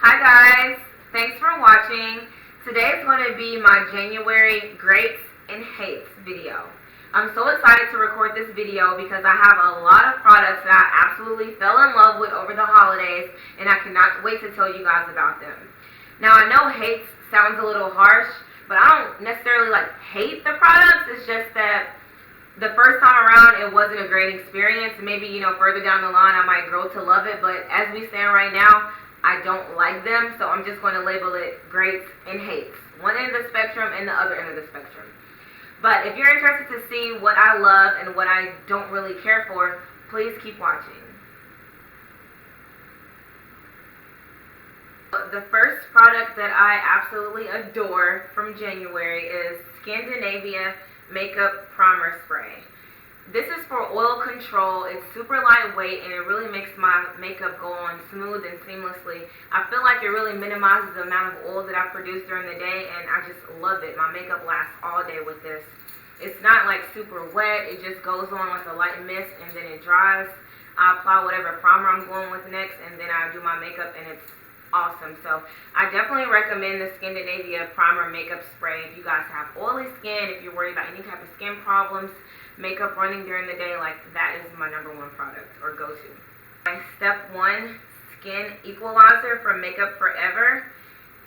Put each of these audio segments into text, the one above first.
Hi guys, thanks for watching. Today is going to be my January greats and hates video. I'm so excited to record this video because I have a lot of products that I absolutely fell in love with over the holidays, and I cannot wait to tell you guys about them. Now I know hates sounds a little harsh, but I don't necessarily hate the products. It's just that the first time around it wasn't a great experience. Maybe further down the line I might grow to love it, but as we stand right now, I don't like them, so I'm just going to label it greats and hates. One end of the spectrum and the other end of the spectrum. But if you're interested to see what I love and what I don't really care for, please keep watching. The first product that I absolutely adore from January is Scandinavia Makeup Primer Spray. This is for oil control. It's super lightweight and it really makes my makeup go on smooth and seamlessly. I feel like it really minimizes the amount of oil that I produce during the day, and I just love it. My makeup lasts all day with this. It's not super wet. It just goes on like a light mist and then it dries. I apply whatever primer I'm going with next, and then I do my makeup, and it's awesome. So I definitely recommend the Scandinavia Primer Makeup Spray if you guys have oily skin, if you're worried about any type of skin problems, makeup running during the day. That is my number one product or go-to. My step one skin equalizer from Makeup Forever.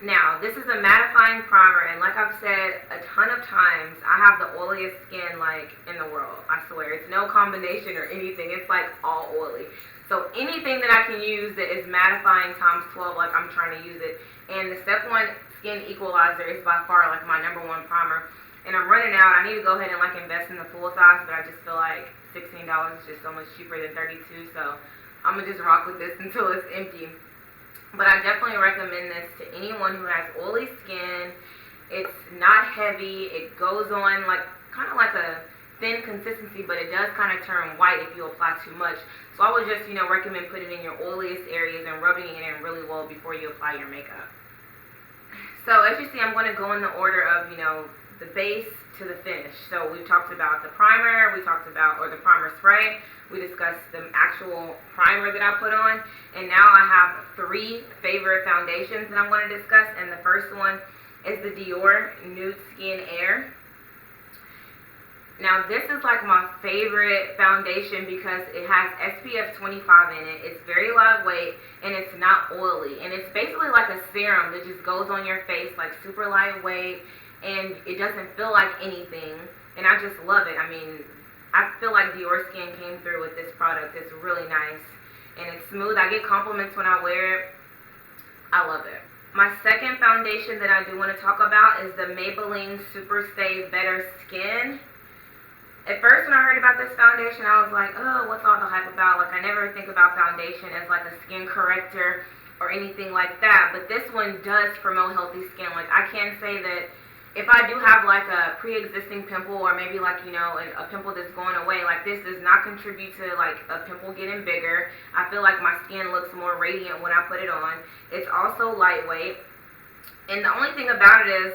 Now this is a mattifying primer, and like I've said a ton of times, I have the oiliest skin in the world. I swear, it's no combination or anything. It's all oily. So anything that I can use that is mattifying times 12, I'm trying to use it. And the step one skin equalizer is by far my number one primer. And I'm running out. I need to go ahead and invest in the full size, but I just feel like $16 is just so much cheaper than $32, so I'm gonna just rock with this until it's empty. But I definitely recommend this to anyone who has oily skin. It's not heavy. It goes on kind of like a thin consistency, but it does kind of turn white if you apply too much. So I would just recommend putting it in your oiliest areas and rubbing it in really well before you apply your makeup. So as you see, I'm going to go in the order of the base to the finish. So we talked about the primer, the primer spray, we discussed the actual primer that I put on, and now I have three favorite foundations that I'm going to discuss, and the first one is the Dior Nude Skin Air. Now this is my favorite foundation because it has SPF 25 in it. It's very lightweight and it's not oily, and it's basically like a serum that just goes on your face, super lightweight, and it doesn't feel like anything, and I just love it. I mean, I feel like Dior Skin came through with this product. It's really nice and it's smooth. I get compliments when I wear it. I love it. My second foundation that I do want to talk about is the Maybelline Super Stay Better Skin. At first when I heard about this foundation, I was like, oh, what's all the hype about? I never think about foundation as a skin corrector or anything like that, but this one does promote healthy skin. I can say that if I do have a pre-existing pimple, or maybe a pimple that's going away, this does not contribute to a pimple getting bigger. I feel like my skin looks more radiant when I put it on. It's also lightweight, and the only thing about it is,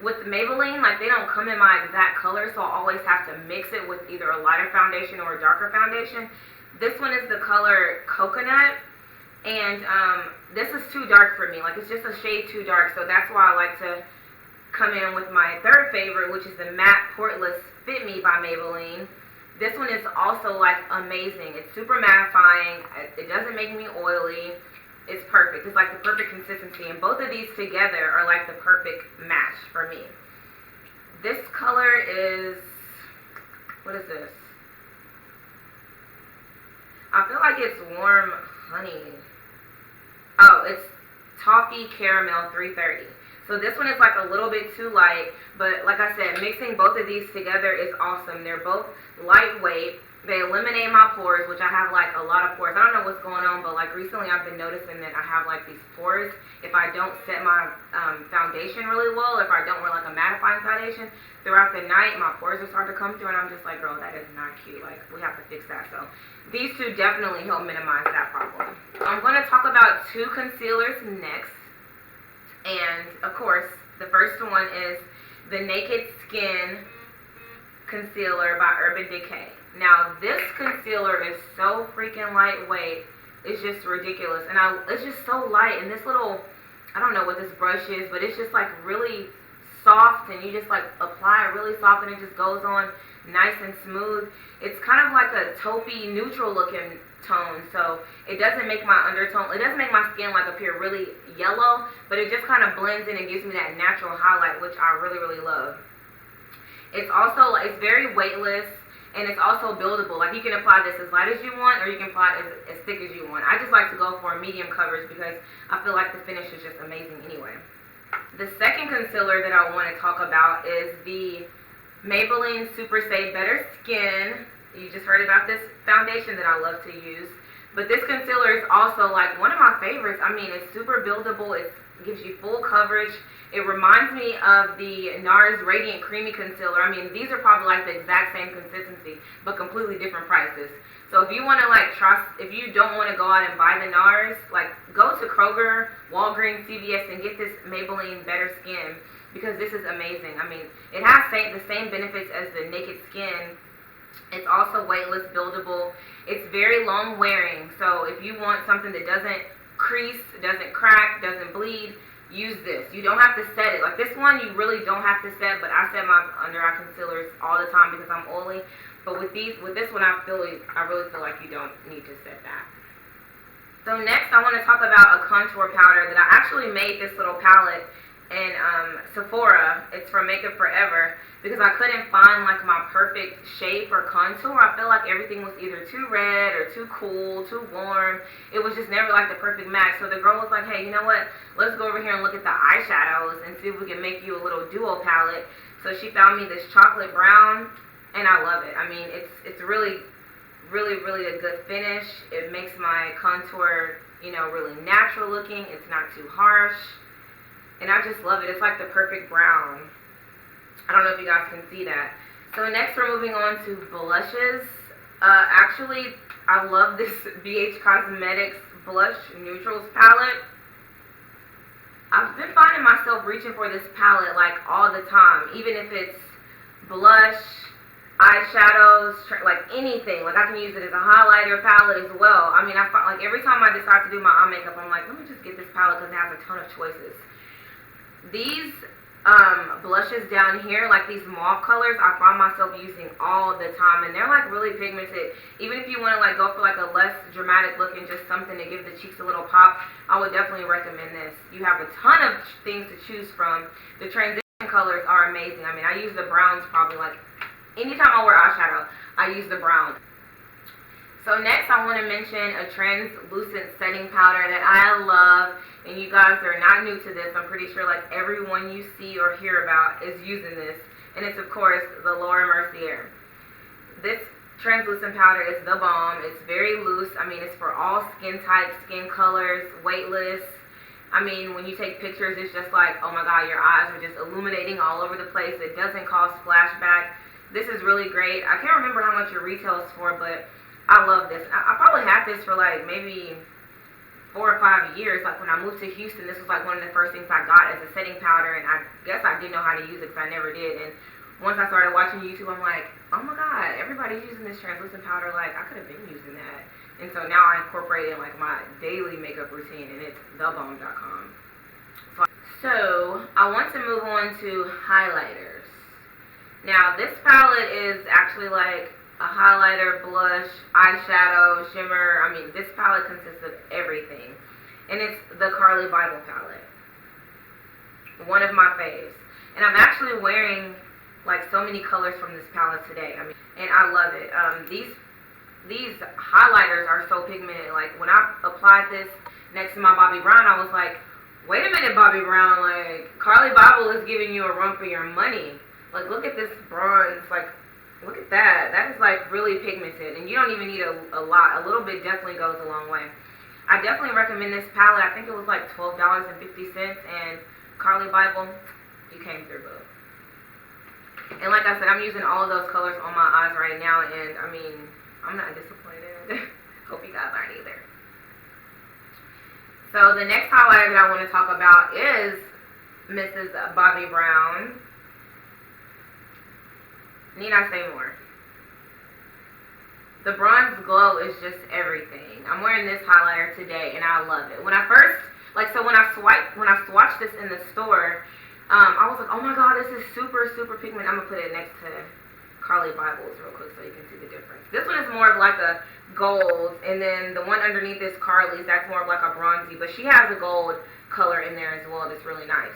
with the Maybelline, they don't come in my exact color, so I always have to mix it with either a lighter foundation or a darker foundation. This one is the color Coconut, and this is too dark for me. It's just a shade too dark, so that's why I like to come in with my third favorite, which is the Matte Poreless Fit Me by Maybelline. This one is also amazing. It's super mattifying. It doesn't make me oily. It's perfect. It's the perfect consistency, and both of these together are the perfect match for me. This color is, what is this? I feel like it's Warm Honey. Oh, it's Toffee Caramel 330. So this one is a little bit too light, but like I said, mixing both of these together is awesome. They're both lightweight. They eliminate my pores, which I have a lot of pores. I don't know what's going on, but recently I've been noticing that I have these pores. If I don't set my foundation really well, if I don't wear a mattifying foundation throughout the night, my pores will start to come through, and I'm just girl, that is not cute. We have to fix that. So these two definitely help minimize that problem. I'm going to talk about two concealers next. And of course, the first one is the Naked Skin Concealer by Urban Decay. Now this concealer is so freaking lightweight is just ridiculous. And it's just so light. And this little, I don't know what this brush is, but it's just like really soft, and you just like apply it really soft and it just goes on nice and smooth. It's kind of like a taupey neutral looking tone, so it doesn't make my undertone, it doesn't make my skin like appear really yellow, but it just kind of blends in and gives me that natural highlight, which I really, really love. It's also, it's very weightless, and it's also buildable. Like, you can apply this as light as you want, or you can apply it as thick as you want. I just like to go for a medium coverage because I feel like the finish is just amazing anyway. The second concealer that I want to talk about is the Maybelline Super Stay Better Skin. You just heard about this foundation that I love to use. But this concealer is also like one of my favorites. I mean, it's super buildable. It gives you full coverage. It reminds me of the NARS Radiant Creamy Concealer. I mean, these are probably like the exact same consistency, but completely different prices. So if you want to like if you don't want to go out and buy the NARS, like go to Kroger, Walgreens, CVS, and get this Maybelline Better Skin, because this is amazing. I mean, it has the same benefits as the Naked Skin. It's also weightless, buildable. It's very long wearing. So if you want something that doesn't crease, doesn't crack, doesn't bleed, use this. You don't have to set it. Like this one, you really don't have to set, but I set my under eye concealers all the time because I'm oily. But with this one, I really feel like you don't need to set that. So next, I want to talk about a contour powder that I actually made this little palette in Sephora. It's from Makeup Forever, because I couldn't find like my perfect shape or contour. I feel like everything was either too red or too cool, too warm. It was just never like the perfect match. So the girl was like, hey, you know what? Let's go over here and look at the eyeshadows and see if we can make you a little duo palette. So she found me this chocolate brown, and I love it. I mean, it's really, really, really a good finish. It makes my contour, you know, really natural looking. It's not too harsh. And I just love it. It's like the perfect brown. I don't know if you guys can see that. So next we're moving on to blushes. Actually, I love this BH Cosmetics Blush Neutrals palette. I've been finding myself reaching for this palette like all the time. Even if it's blush, eyeshadows, like anything. Like I can use it as a highlighter palette as well. I mean, I find like every time I decide to do my eye makeup, I'm like, let me just get this palette because it has a ton of choices. These blushes down here, like these mauve colors, I find myself using all the time, and they're like really pigmented. Even if you want to like go for like a less dramatic look and just something to give the cheeks a little pop, I would definitely recommend this. You have a ton of things to choose from. The transition colors are amazing. I mean, I use the browns probably like anytime I wear eyeshadow, I use the brown. So next I want to mention a translucent setting powder that I love, and you guys are not new to this. I'm pretty sure like everyone you see or hear about is using this, and it's of course the Laura Mercier. This translucent powder is the bomb. It's very loose. I mean, it's for all skin types, skin colors, weightless. I mean, when you take pictures, it's just like, oh my god, your eyes are just illuminating all over the place. It doesn't cause flashback. This is really great. I can't remember how much it retails for, but I love this. I probably had this for like maybe 4 or 5 years. Like when I moved to Houston, this was like one of the first things I got as a setting powder, and I guess I didn't know how to use it because I never did. And once I started watching YouTube, I'm like, oh my god, everybody's using this translucent powder. Like I could have been using that. And so now I incorporate it in like my daily makeup routine, and it's thebomb.com. So I want to move on to highlighters. Now this palette is actually like a highlighter, blush, eyeshadow, shimmer. I mean, this palette consists of everything. And it's the Carli Bybel palette. One of my faves. And I'm actually wearing like so many colors from this palette today. I mean, and I love it. These highlighters are so pigmented. Like when I applied this next to my Bobbi Brown, I was like, wait a minute, Bobbi Brown, like Carli Bybel is giving you a run for your money. Like look at this bronze, like look at that. That is like really pigmented, and you don't even need a lot. A little bit definitely goes a long way. I definitely recommend this palette. I think it was like $12.50, and Carli Bybel, you came through, boo. And like I said, I'm using all of those colors on my eyes right now, and I mean, I'm not disappointed. Hope you guys aren't either. So the next highlighter that I want to talk about is Mrs. Bobbi Brown. Need I say more? The bronze glow is just everything. I'm wearing this highlighter today, and I love it. When I first, when I swatched this in the store, I was like, oh my god, this is super, super pigment. I'm going to put it next to Carly Bibles real quick so you can see the difference. This one is more of like a gold, and then the one underneath is Carly's. That's more of like a bronzy, but she has a gold color in there as well that's really nice.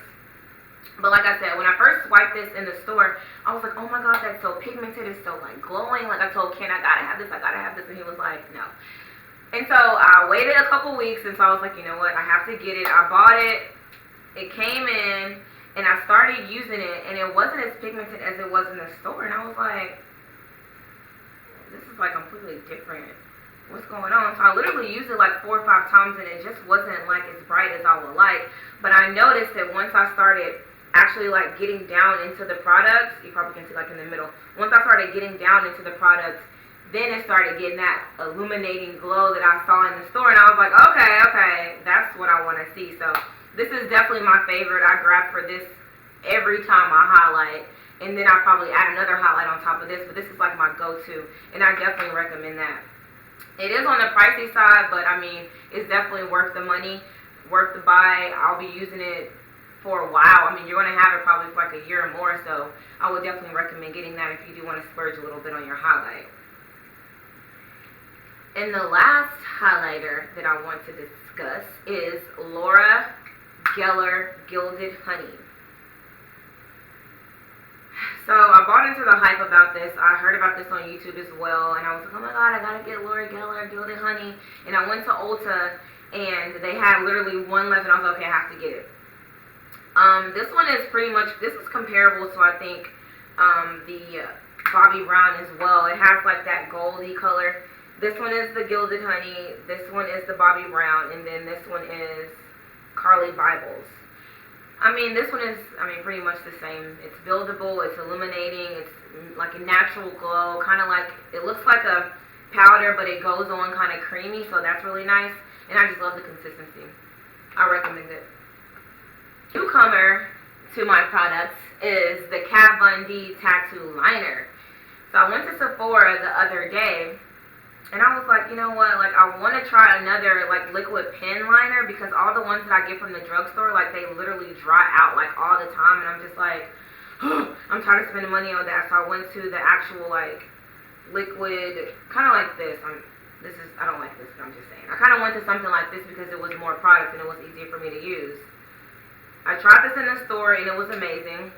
But like I said, when I first swiped this in the store, I was like, oh my god, that's so pigmented, it's so like glowing. Like I told Ken, I gotta have this, and he was like, no. And so I waited a couple weeks, and so I was like, you know what, I have to get it. I bought it, it came in, and I started using it, and it wasn't as pigmented as it was in the store, and I was like, this is like completely different. What's going on? So I literally used it like 4 or 5 times, and it just wasn't like as bright as I would like. But I noticed that once I started actually like getting down into the products, you probably can see like in the middle, once I started getting down into the products, then it started getting that illuminating glow that I saw in the store, and I was like, okay, that's what I want to see. So this is definitely my favorite. I grab for this every time I highlight, and then I'll probably add another highlight on top of this, but this is like my go-to, and I definitely recommend that. It is on the pricey side, but I mean, it's definitely worth the money, worth the buy. I'll be using it for a while. I mean, you're going to have it probably for like a year or more, so I would definitely recommend getting that if you do want to splurge a little bit on your highlight. And the last highlighter that I want to discuss is Laura Geller Gilded Honey. So I bought into the hype about this. I heard about this on YouTube as well, and I was like, oh my god, I gotta get Laura Geller Gilded Honey. And I went to Ulta, and they had literally one left, and I was like, okay, I have to get it. This one is pretty much, this is comparable to, I think, the Bobbi Brown as well. It has like that goldy color. This one is the Gilded Honey, this one is the Bobbi Brown, and then this one is Carly Bibles. I mean, this one is, pretty much the same. It's buildable, it's illuminating, it's like a natural glow, kind of like, it looks like a powder, but it goes on kind of creamy, so that's really nice, and I just love the consistency. I recommend it. Newcomer to my products is the Kat Von D Tattoo Liner. So I went to Sephora the other day, and I was like, you know what, like I want to try another like liquid pen liner, because all the ones that I get from the drugstore, like they literally dry out like all the time, and I'm just like, I'm tired of spending money on that. So I went to the actual like liquid, kind of like this. I don't like this, but I'm just saying. I kind of went to something like this because it was more product and it was easier for me to use. I tried this in the store and it was amazing.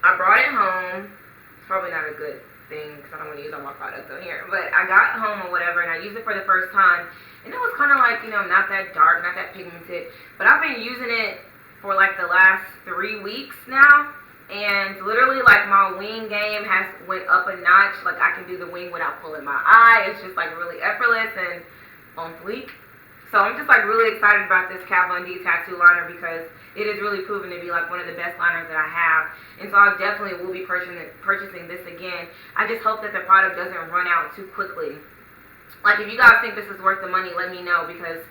I brought it home. It's probably not a good thing because I don't want to use all my products on here, but I got home or whatever and I used it for the first time, and it was kind of like, you know, not that dark, not that pigmented, but I've been using it for like the last 3 weeks now, and literally like my wing game has went up a notch. Like I can do the wing without pulling my eye. It's just like really effortless and on fleek. So I'm just like really excited about this Kat Von D tattoo liner because it is really proven to be like one of the best liners that I have. And so I definitely will be purchasing this again. I just hope that the product doesn't run out too quickly. Like if you guys think this is worth the money, let me know, because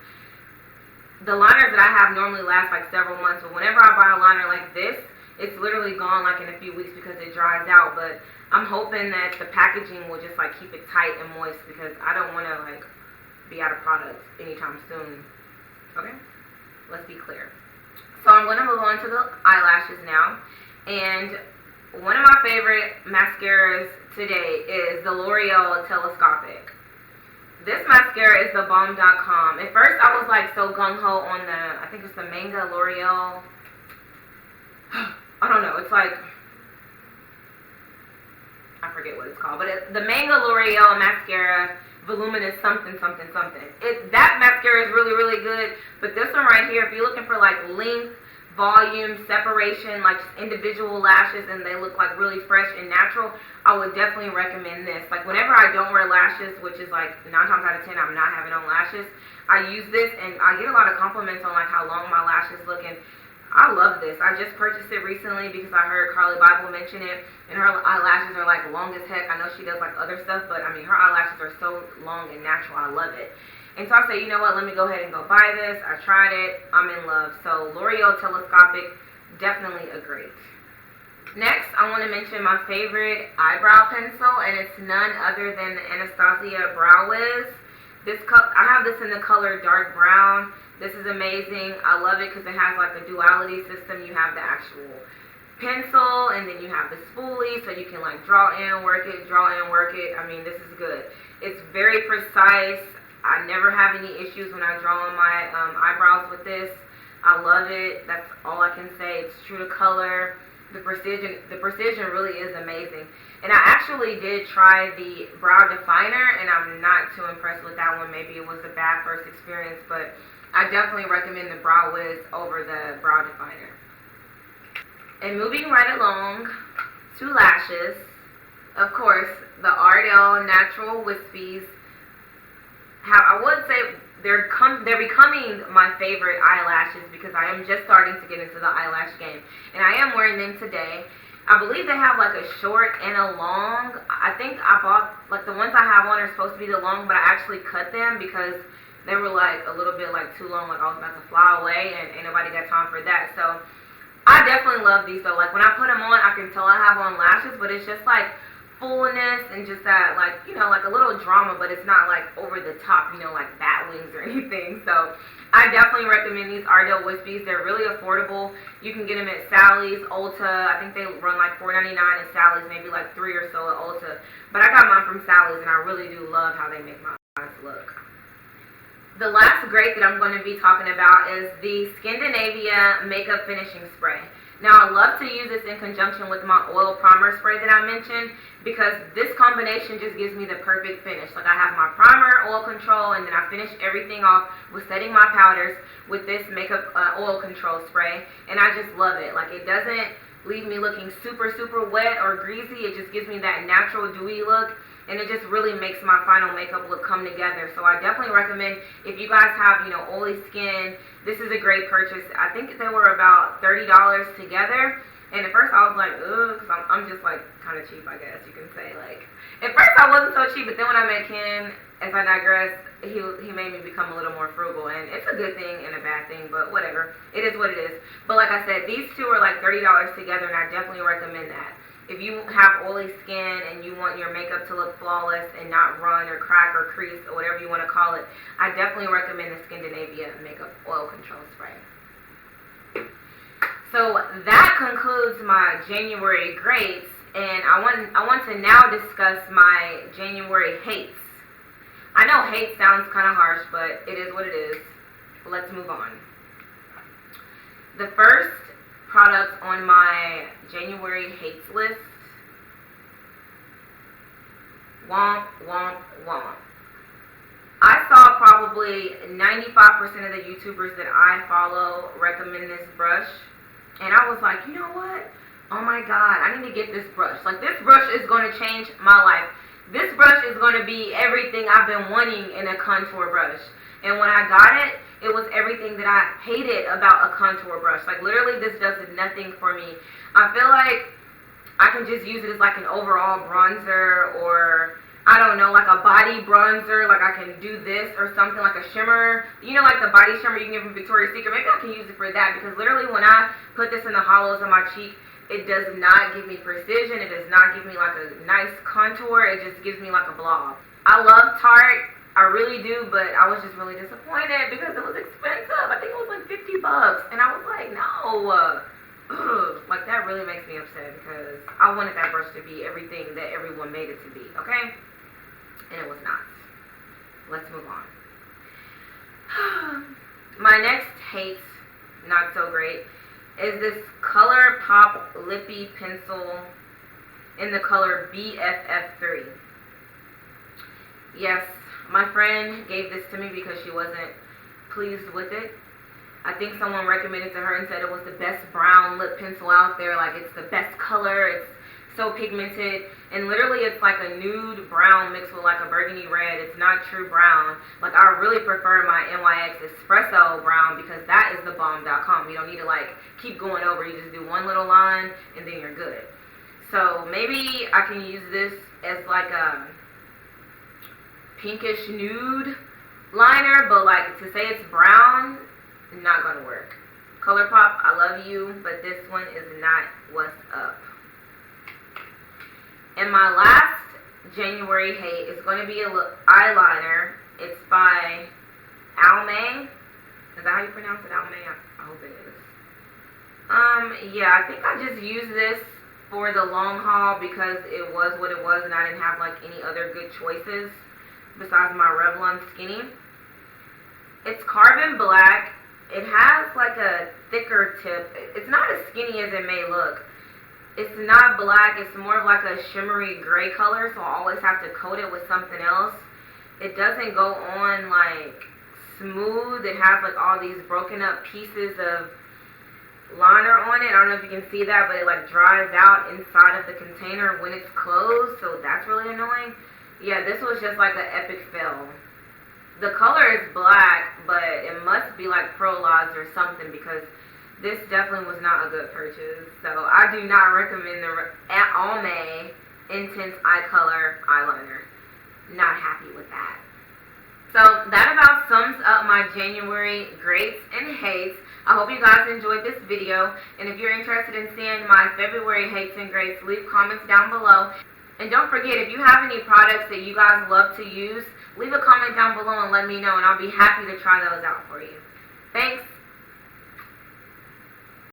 the liners that I have normally last like several months. But whenever I buy a liner like this, it's literally gone like in a few weeks because it dries out. But I'm hoping that the packaging will just like keep it tight and moist, because I don't want to like be out of products anytime soon. Okay, let's be clear. So I'm going to move on to the eyelashes now, and one of my favorite mascaras today is the L'Oreal Telescopic. This mascara is the Balm.com. At first I was like so gung-ho on the, I think it's the Manga L'Oreal, I don't know, it's like, I forget what it's called, but the Manga L'Oreal mascara voluminous something. That mascara is really, really good, but this one right here, if you're looking for like length, volume, separation, like just individual lashes, and they look like really fresh and natural, I would definitely recommend this. Like whenever I don't wear lashes, which is like 9 times out of 10 I'm not having on lashes, I use this and I get a lot of compliments on like how long my lashes look, and I love this. I just purchased it recently because I heard Carly Bible mention it, and her eyelashes are like long as heck. I know she does like other stuff, but I mean her eyelashes are so long and natural. I love it. And so I say, you know what, let me go ahead and go buy this. I tried it. I'm in love. So L'Oreal Telescopic, definitely a great. Next, I want to mention my favorite eyebrow pencil, and it's none other than the Anastasia Brow Wiz. I have this in the color dark brown. This is amazing. I love it because it has like a duality system. You have the actual pencil, and then you have the spoolie, so you can like draw in, work it, draw in, work it. I mean, this is good. It's very precise. I never have any issues when I draw on my eyebrows with this. I love it. That's all I can say. It's true to color. The precision really is amazing. And I actually did try the brow definer, and I'm not too impressed with that one. Maybe it was a bad first experience, but I definitely recommend the Brow Wiz over the brow definer. And moving right along to lashes, of course, the Ardell Natural Wispies. I would say they're becoming my favorite eyelashes because I am just starting to get into the eyelash game, and I am wearing them today. I believe they have like a short and a long. I think I bought, like, the ones I have on are supposed to be the long, but I actually cut them because they were like a little bit like too long, like I was about to fly away, and ain't nobody got time for that. So I definitely love these though. Like when I put them on, I can tell I have on lashes, but it's just like fullness and just that, like, you know, like a little drama, but it's not like over the top, you know, like bat wings or anything. So I definitely recommend these Ardell Wispies. They're really affordable. You can get them at Sally's, Ulta. I think they run like $4.99 at Sally's, maybe like $3 or so at Ulta. But I got mine from Sally's, and I really do love how they make my eyes look. The last great that I'm going to be talking about is the Scandinavia Makeup Finishing Spray. Now, I love to use this in conjunction with my oil primer spray that I mentioned because this combination just gives me the perfect finish. Like, I have my primer, oil control, and then I finish everything off with setting my powders with this makeup oil control spray, and I just love it. Like, it doesn't leave me looking super, super wet or greasy. It just gives me that natural dewy look, and it just really makes my final makeup look come together. So I definitely recommend, if you guys have, you know, oily skin, this is a great purchase. I think they were about $30 together. And at first I was like, ugh, because I'm just like kind of cheap, I guess you can say. Like, at first I wasn't so cheap, but then when I met Ken, as I digress, he made me become a little more frugal. And it's a good thing and a bad thing, but whatever. It is what it is. But like I said, these two are like $30 together, and I definitely recommend that. If you have oily skin and you want your makeup to look flawless and not run or crack or crease or whatever you want to call it, I definitely recommend the Scandinavia Makeup Oil Control Spray. So that concludes my January greats, and I want to now discuss my January hates. I know hate sounds kind of harsh, but it is what it is. Let's move on. The first product on my January hates list, womp, womp, womp. I saw probably 95% of the YouTubers that I follow recommend this brush, and I was like, you know what? Oh my God, I need to get this brush. Like, this brush is going to change my life. This brush is going to be everything I've been wanting in a contour brush. And when I got it, it was everything that I hated about a contour brush. Like, literally, this does nothing for me. I feel like I can just use it as like an overall bronzer, or I don't know, like a body bronzer. Like, I can do this or something, like a shimmer. You know, like the body shimmer you can get from Victoria's Secret. Maybe I can use it for that, because literally when I put this in the hollows of my cheek, it does not give me precision. It does not give me like a nice contour. It just gives me like a blob. I love Tarte. I really do, but I was just really disappointed because it was expensive. I think it was like $50, and I was like, no. Like, that really makes me upset because I wanted that brush to be everything that everyone made it to be, okay? And it was not. Let's move on. My next hate, not so great, is this Color Pop Lippy Pencil in the color BFF3. Yes, my friend gave this to me because she wasn't pleased with it. I think someone recommended to her and said it was the best brown lip pencil out there. Like, it's the best color. It's so pigmented. And literally, it's like a nude brown mixed with like a burgundy red. It's not true brown. Like, I really prefer my NYX Espresso brown because that is the bomb.com. You don't need to like keep going over. You just do one little line and then you're good. So maybe I can use this as like a pinkish nude liner, but like to say it's brown, not gonna work. ColourPop, I love you, but this one is not what's up. And my last January hate is going to be a eyeliner. It's by Almay. Is that how you pronounce it? Almay? I hope it is. Yeah, I think I just used this for the long haul because it was what it was and I didn't have like any other good choices besides my Revlon Skinny. It's carbon black. It has like a thicker tip. It's not as skinny as it may look. It's not black. It's more of like a shimmery gray color, so I always have to coat it with something else. It doesn't go on like smooth. It has like all these broken up pieces of liner on it. I don't know if you can see that, but it like dries out inside of the container when it's closed, so that's really annoying. Yeah, this was just like an epic fail. The color is black, but it must be like pearlized or something because this definitely was not a good purchase. So I do not recommend the Almay Intense Eye Color Eyeliner. Not happy with that. So that about sums up my January greats and hates. I hope you guys enjoyed this video. And if you're interested in seeing my February hates and greats, leave comments down below. And don't forget, if you have any products that you guys love to use, leave a comment down below and let me know, and I'll be happy to try those out for you. Thanks.